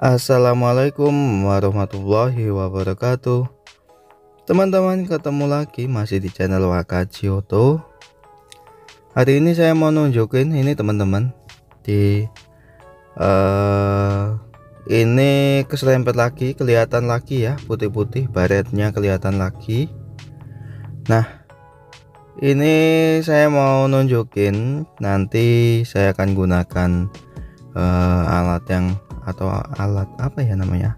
Assalamualaikum warahmatullahi wabarakatuh. Teman-teman, ketemu lagi masih di channel Wakajioto. Hari ini saya mau nunjukin ini teman-teman, di ini keserempet lagi, kelihatan lagi ya, putih-putih baretnya kelihatan lagi. Nah, ini saya mau nunjukin, nanti saya akan gunakan alat yang, atau alat apa ya namanya,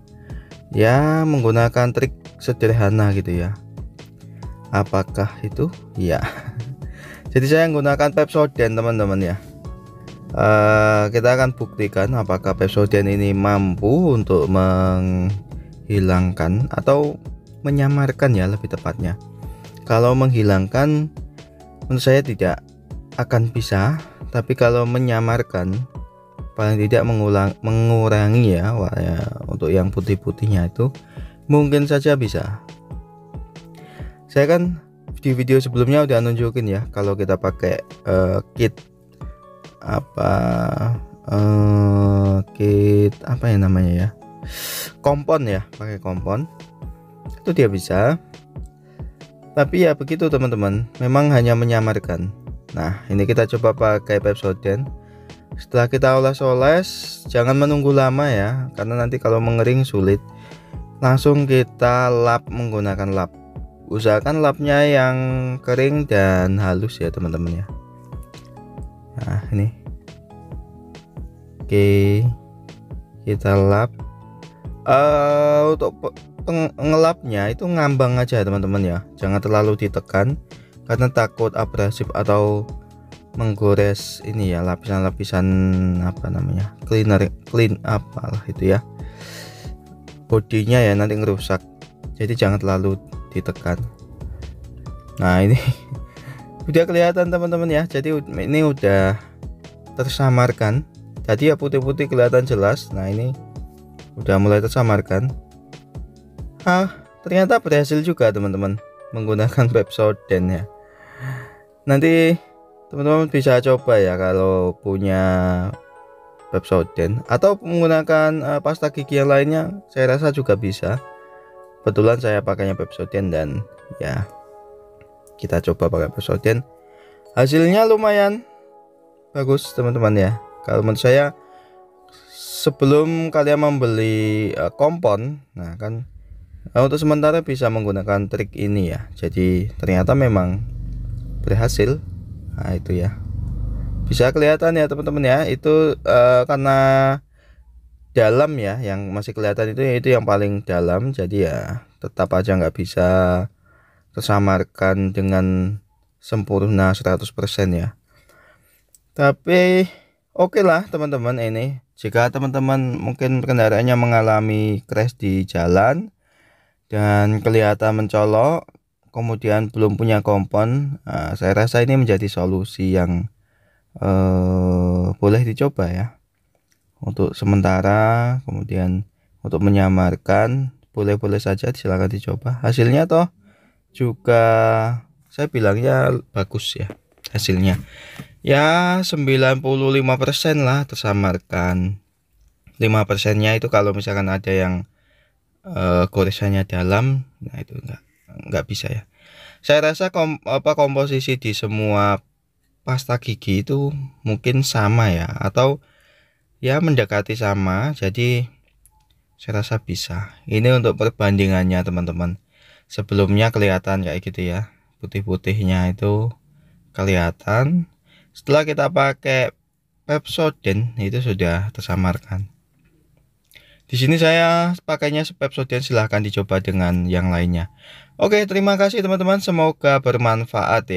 ya menggunakan trik sederhana gitu ya. Apakah itu? Ya. Jadi saya menggunakan Pepsodent teman-teman ya. Kita akan buktikan apakah Pepsodent ini mampu untuk menghilangkan atau menyamarkan ya, lebih tepatnya. Kalau menghilangkan menurut saya tidak akan bisa, tapi kalau menyamarkan paling tidak mengurangi ya, untuk yang putih-putihnya itu mungkin saja bisa. Saya kan di video sebelumnya udah nunjukin ya, kalau kita pakai kit apa ya namanya ya, kompon ya, pakai kompon itu dia bisa. Tapi ya begitu teman-teman, memang hanya menyamarkan. Nah, ini kita coba pakai Pepsodent. Setelah kita oles-oles, jangan menunggu lama ya, karena nanti kalau mengering sulit. Langsung kita lap menggunakan lap. Usahakan lapnya yang kering dan halus ya teman-teman ya. Nah ini, oke, kita lap. Untuk ngelapnya itu ngambang aja teman-teman ya, jangan terlalu ditekan karena takut abrasif atau menggores ini ya, lapisan-lapisan apa namanya, clean apalah itu ya, bodinya ya, nanti ngerusak. Jadi jangan terlalu ditekan. Nah ini udah kelihatan teman-teman ya, jadi ini udah tersamarkan. Tadi ya putih-putih kelihatan jelas. Nah ini udah mulai tersamarkan. Ternyata berhasil juga teman-teman menggunakan Pepsodent ya. Nanti teman-teman bisa coba ya kalau punya Pepsodent, atau menggunakan pasta gigi yang lainnya, saya rasa juga bisa. Kebetulan saya pakainya Pepsodent dan ya kita coba pakai Pepsodent. Hasilnya lumayan bagus teman-teman ya. Kalau menurut saya, sebelum kalian membeli kompon, nah kan untuk sementara bisa menggunakan trik ini ya. Jadi ternyata memang berhasil. Nah itu ya, bisa kelihatan ya teman-teman ya, itu karena dalam ya, yang masih kelihatan itu yang paling dalam. Jadi ya tetap aja nggak bisa tersamarkan dengan sempurna 100% ya. Tapi oke lah teman-teman, ini jika teman-teman mungkin kendaraannya mengalami crash di jalan dan kelihatan mencolok, kemudian belum punya kompon, saya rasa ini menjadi solusi yang boleh dicoba ya untuk sementara. Kemudian untuk menyamarkan boleh-boleh saja, silahkan dicoba. Hasilnya toh juga saya bilangnya bagus ya, hasilnya ya 95% lah tersamarkan. 5%-nya itu kalau misalkan ada yang goresannya dalam, nah itu nggak bisa ya. Saya rasa komposisi di semua pasta gigi itu mungkin sama ya, atau ya mendekati sama. Jadi saya rasa bisa. Ini untuk perbandingannya teman-teman. Sebelumnya kelihatan kayak gitu ya, putih-putihnya itu kelihatan. Setelah kita pakai Pepsodent itu sudah tersamarkan. Di sini saya pakainya Pepsodent, silahkan dicoba dengan yang lainnya. Oke, terima kasih teman-teman, semoga bermanfaat ya.